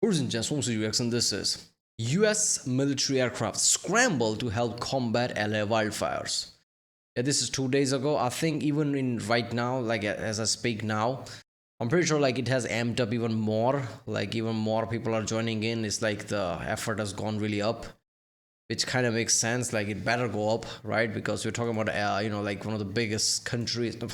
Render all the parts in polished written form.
Ladies and gentlemen, reaction. This is US military aircraft scramble to help combat LA wildfires. Yeah, this is 2 days ago. I think even in right now, like as I speak now, I'm pretty sure like it has amped up even more. Like even more people are joining in. It's like the effort has gone really up, which kind of makes sense. Like it better go up, right? Because we're talking about like one of the biggest countries, one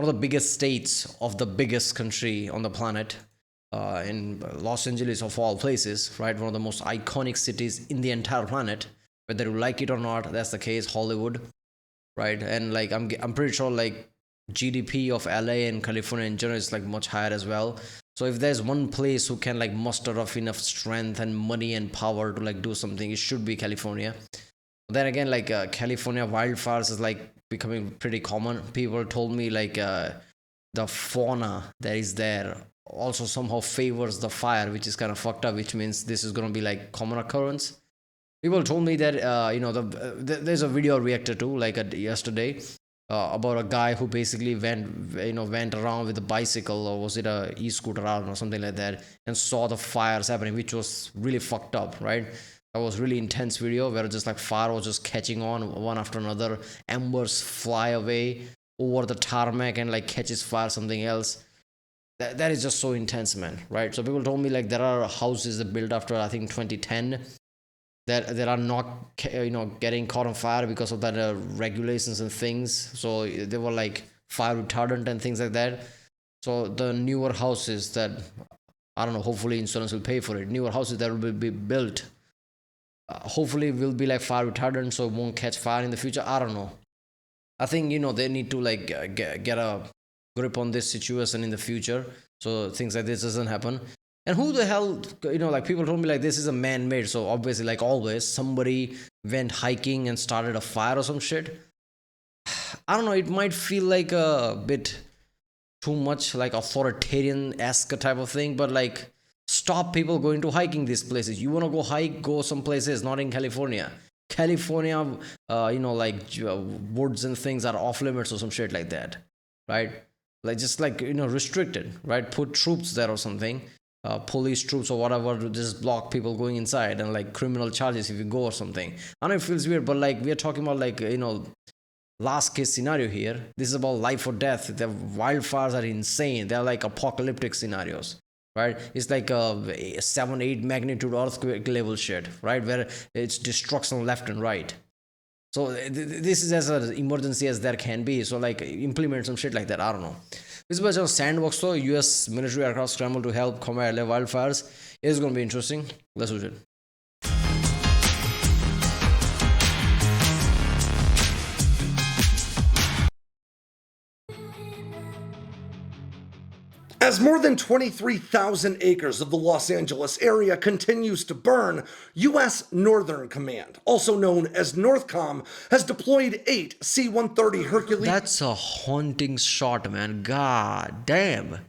of the biggest states of the biggest country on the planet, in Los Angeles of all places, right? One of the most iconic cities in the entire planet. Whether you like it or not, that's the case. Hollywood, right? And like I'm pretty sure like GDP of LA and California in general is like much higher as well. So if there's one place who can like muster up enough strength and money and power to like do something, it should be California. But then again, like California wildfires is like becoming pretty common. People told me like the fauna that is there also somehow favors the fire, which is kind of fucked up, which means this is going to be like common occurrence. People told me that there's a video reacted to like yesterday about a guy who basically went around with a bicycle, or was it a e-scooter, I don't know, something like that, and saw the fires happening, which was really fucked up, right? That was really intense video where just like fire was just catching on one after another, embers fly away over the tarmac and like catches fire something else. That is just so intense, man, right? So people told me like there are houses that built after I think 2010 that are not getting caught on fire because of that regulations and things. So they were like fire retardant and things like that. So the newer houses that, I don't know, hopefully insurance will pay for it, newer houses that will be built, hopefully will be like fire retardant, so it won't catch fire in the future. I don't know. I think they need to like get a grip on this situation in the future, so things like this doesn't happen. And who the hell, like people told me like this is a man-made, so obviously like always somebody went hiking and started a fire or some shit. I don't know, it might feel like a bit too much like authoritarian-esque type of thing, but like stop people going to hiking these places. You want to go hike, go some places, not in California. California, woods and things are off limits or some shit like that, right? Like just like restricted, right? Put troops there or something, police troops or whatever, to just block people going inside, and like criminal charges if you go or something. I know it feels weird, but like we're talking about like last case scenario here. This is about life or death. The wildfires are insane. They're like apocalyptic scenarios, right? It's like a 7-8 magnitude earthquake level shit, right? Where it's destruction left and right. So this is as an emergency as there can be. So like implement some shit like that. I don't know. This was just SANDBOXX though. US military aircraft scramble to help combat LA wildfires. It's gonna be interesting. Let's do it. As more than 23,000 acres of the Los Angeles area continues to burn, U.S. Northern Command, also known as NORTHCOM, has deployed 8 C-130 Hercules. That's a haunting shot, man. God damn.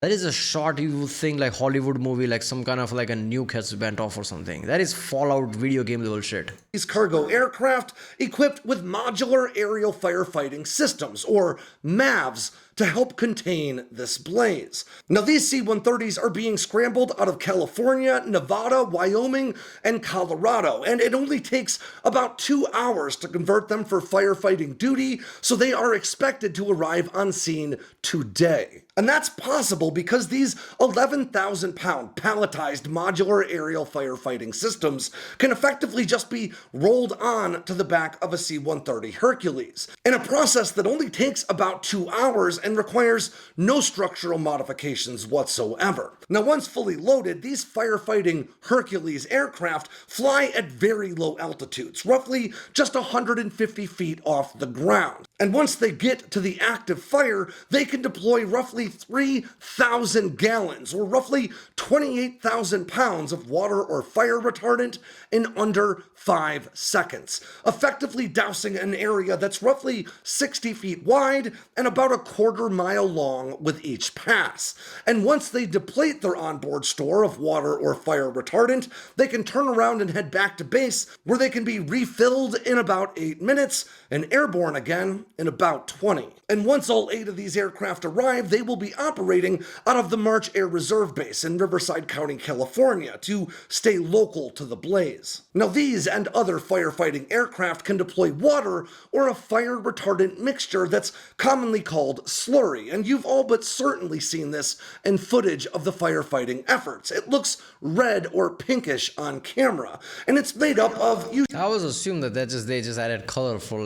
That is a shot you would think like Hollywood movie, like some kind of like a nuke has went off or something. That is Fallout video game level shit. These cargo aircraft equipped with modular aerial firefighting systems, or MAVs, to help contain this blaze. Now, these C-130s are being scrambled out of California, Nevada, Wyoming, and Colorado, and it only takes about 2 hours to convert them for firefighting duty, so they are expected to arrive on scene today. And that's possible because these 11,000-pound palletized modular aerial firefighting systems can effectively just be rolled on to the back of a C-130 Hercules, in a process that only takes about 2 hours and requires no structural modifications whatsoever. Now, once fully loaded, these firefighting Hercules aircraft fly at very low altitudes, roughly just 150 feet off the ground. And once they get to the active fire, they can deploy roughly 3,000 gallons, or roughly 28,000 pounds of water or fire retardant in under 5 seconds, effectively dousing an area that's roughly 60 feet wide and about 1/4 1/4 mile long with each pass. And once they deplete their onboard store of water or fire retardant, they can turn around and head back to base, where they can be refilled in about 8 minutes and airborne again in about 20. And once all 8 of these aircraft arrive, they will be operating out of the March Air Reserve Base in Riverside County, California, to stay local to the blaze. Now, these and other firefighting aircraft can deploy water or a fire retardant mixture that's commonly called slurry, and you've all but certainly seen this in footage of the firefighting efforts. It looks red or pinkish on camera, and it's made up of I always assume that they just added color for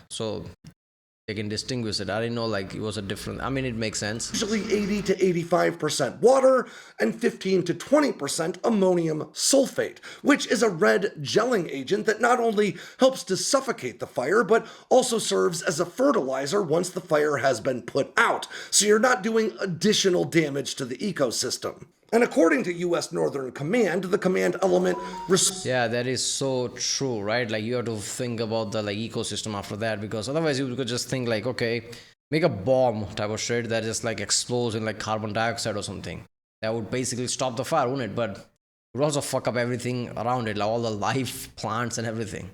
so they can distinguish it. I didn't know like it was a different. I mean, it makes sense. usually 80 to 85% water and 15 to 20% ammonium sulfate, which is a red gelling agent that not only helps to suffocate the fire, but also serves as a fertilizer once the fire has been put out, so you're not doing additional damage to the ecosystem. And according to U.S. Northern Command, the command element Yeah, that is so true, right? Like you have to think about the like ecosystem after that, because otherwise you could just think like, okay, make a bomb type of shit that just like explodes in like carbon dioxide or something. That would basically stop the fire, wouldn't it? But it would also fuck up everything around it, like all the life, plants and everything.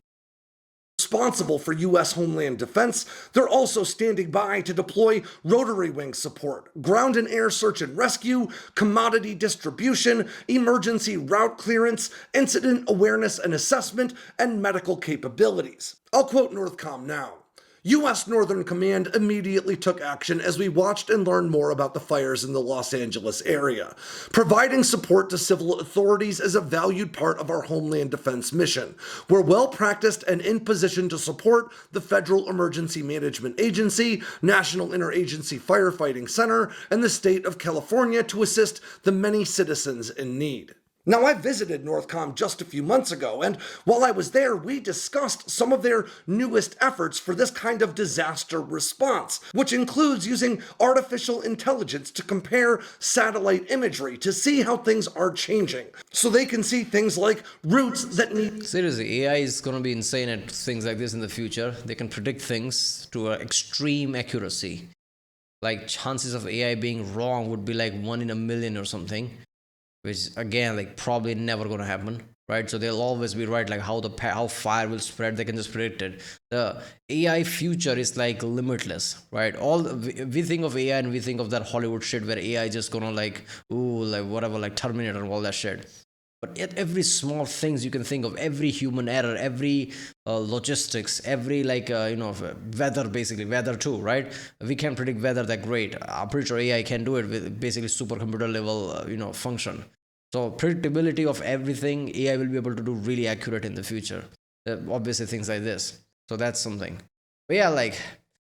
responsible for U.S. Homeland Defense, they're also standing by to deploy rotary wing support, ground and air search and rescue, commodity distribution, emergency route clearance, incident awareness and assessment, and medical capabilities. I'll quote Northcom now. U.S. Northern Command immediately took action as we watched and learned more about the fires in the Los Angeles area. Providing support to civil authorities is a valued part of our Homeland Defense mission. We're well practiced and in position to support the Federal Emergency Management Agency, National Interagency Firefighting Center, and the state of California to assist the many citizens in need. Now, I visited Northcom just a few months ago, and while I was there, we discussed some of their newest efforts for this kind of disaster response, which includes using artificial intelligence to compare satellite imagery to see how things are changing, so they can see things like routes that need... Seriously, AI is going to be insane at things like this in the future. They can predict things to extreme accuracy. Like chances of AI being wrong would be like 1 in a million or something, which again, like probably never gonna happen, right? So they'll always be right, like how fire will spread. They can just predict it. The AI future is like limitless, right? We think of AI and we think of that Hollywood shit where AI just gonna like whatever, like Terminator and all that shit. But at every small things you can think of, every human error, every logistics, every weather, basically weather too, right? We can't predict weather that great. I'm pretty sure AI can do it with basically supercomputer level, function. So predictability of everything, AI will be able to do really accurate in the future. Obviously things like this. So that's something. But yeah, like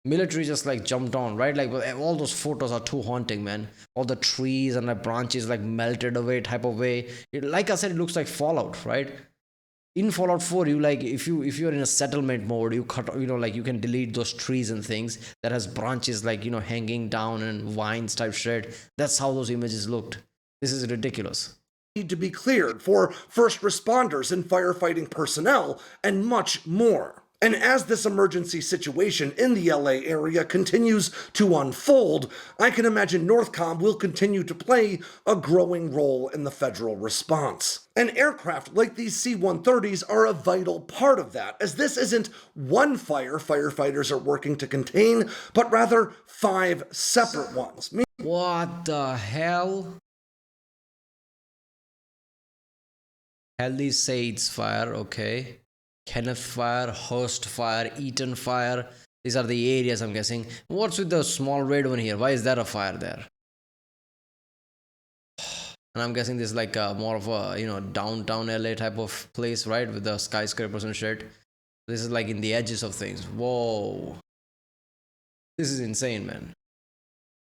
military just like jumped on, right? Like all those photos are too haunting, man. All the trees and the branches like melted away type of way. Like I said, it looks like Fallout, right? In Fallout 4, you like if you're in a settlement mode, you cut, like you can delete those trees and things that has branches like hanging down and vines type shit. That's how those images looked. This is ridiculous. Need to be cleared for first responders and firefighting personnel, and much more. And as this emergency situation in the LA area continues to unfold, I can imagine Northcom will continue to play a growing role in the federal response. And aircraft like these C-130s are a vital part of that, as this isn't one fire firefighters are working to contain, but rather 5 separate ones. What the hell? Palisades fire, okay. Kenneth fire, Hurst fire, Eaton fire. These are the areas I'm guessing. What's with the small red one here? Why is there a fire there? And I'm guessing this is like more of a downtown LA type of place, right? With the skyscrapers and shit. This is like in the edges of things. Whoa. This is insane, man.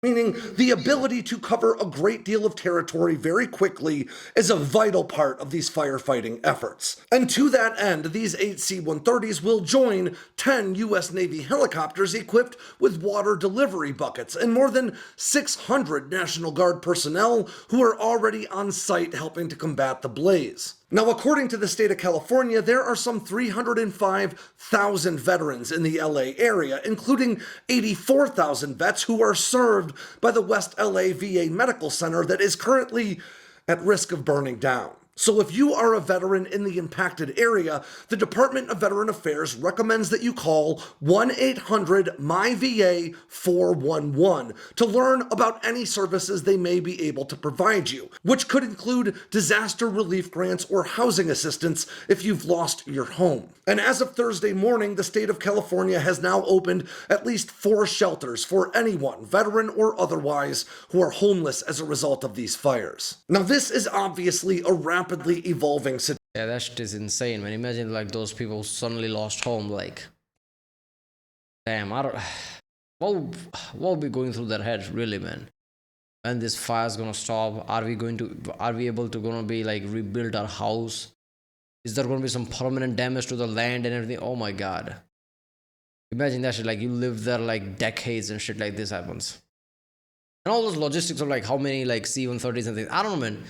Meaning the ability to cover a great deal of territory very quickly is a vital part of these firefighting efforts. And to that end, these 8 C-130s will join 10 U.S. Navy helicopters equipped with water delivery buckets and more than 600 National Guard personnel who are already on site helping to combat the blaze. Now, according to the state of California, there are some 305,000 veterans in the LA area, including 84,000 vets who are served by the West LA VA Medical Center that is currently at risk of burning down. So if you are a veteran in the impacted area, the Department of Veteran Affairs recommends that you call 1-800-MY-VA-411 to learn about any services they may be able to provide you, which could include disaster relief grants or housing assistance if you've lost your home. And as of Thursday morning, the state of California has now opened at least 4 shelters for anyone, veteran or otherwise, who are homeless as a result of these fires. Now, this is obviously a rapidly evolving situation. Yeah, that shit is insane, man. Imagine like those people who suddenly lost home, like, damn, I don't, what will be going through their heads, really, man? When this fire's gonna stop, are we able to gonna be like rebuild our house? Is there gonna be some permanent damage to the land and everything? Oh my god. Imagine that shit, like you live there like decades and shit like this happens. And all those logistics of like how many like C-130s and things. I don't know, man.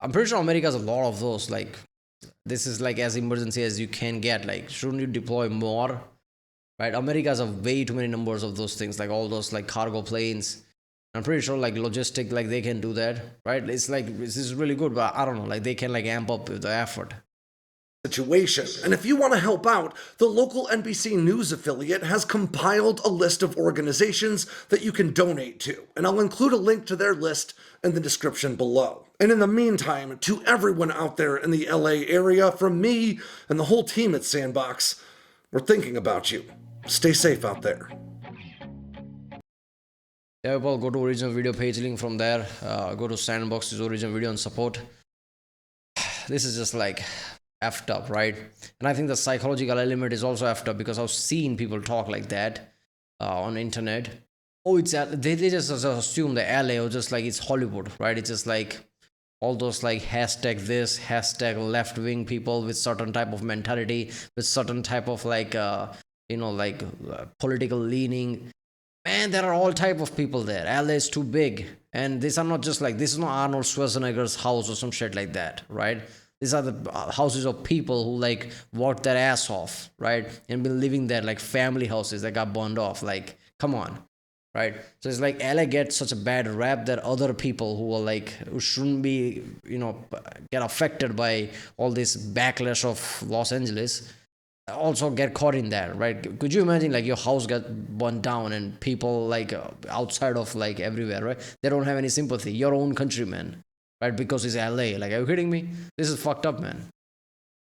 I'm pretty sure America has a lot of those. Like, this is like as emergency as you can get. Like, shouldn't you deploy more? Right? America has a way too many numbers of those things, like all those like cargo planes. I'm pretty sure like logistic, like they can do that, right? It's like, this is really good, but I don't know, like they can like amp up the effort. Situation. And if you want to help out, the local NBC News affiliate has compiled a list of organizations that you can donate to, and I'll include a link to their list in the description below. And in the meantime, to everyone out there in the LA area, from me and the whole team at SANDBOXX, we're thinking about you. Stay safe out there. Yeah, well, go to original video page link from there. Go to SANDBOXX's original video and support. This is just like effed up, right? And I think the psychological element is also effed up because I've seen people talk like that on internet. Oh, it's they just assume the LA or just like it's Hollywood, right? It's just like all those like hashtag this, hashtag left wing people with certain type of mentality, with certain type of like political leaning. Man, there are all type of people there. LA is too big, and these are not just like, this is not Arnold Schwarzenegger's house or some shit like that, right? These are the houses of people who like worked their ass off, right? And been living there, like family houses that got burned off. Like, come on, right? So it's like LA gets such a bad rap that other people who are like, who shouldn't be, get affected by all this backlash of Los Angeles, also get caught in that, right? Could you imagine like your house got burned down and people like outside of like everywhere, right? They don't have any sympathy. Your own countrymen, right? Because it's LA. Like, are you kidding me? This is fucked up, man.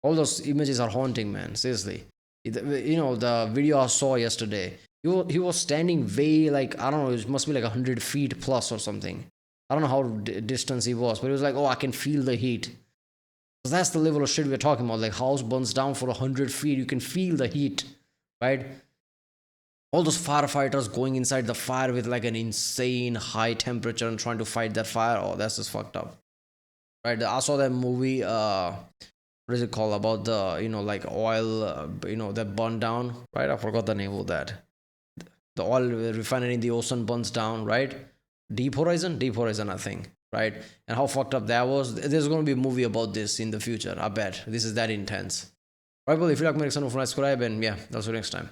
All those images are haunting, man. Seriously. The video I saw yesterday, he was standing way like, I don't know, it must be like 100 feet plus or something. I don't know how distance he was, but he was like, oh, I can feel the heat. So that's the level of shit we're talking about. Like, house burns down for 100 feet, you can feel the heat, right? All those firefighters going inside the fire with like an insane high temperature and trying to fight that fire. Oh, that's just fucked up, right? I saw that movie, what is it called, about the like oil that burned down, right? I forgot the name of that. The oil refinery in the ocean burns down, right? Deep Horizon, I think, right? And how fucked up that was. There's going to be a movie about this in the future, I bet. This is that intense. Right, well, if you like, make sure to subscribe, and yeah, I'll see you next time.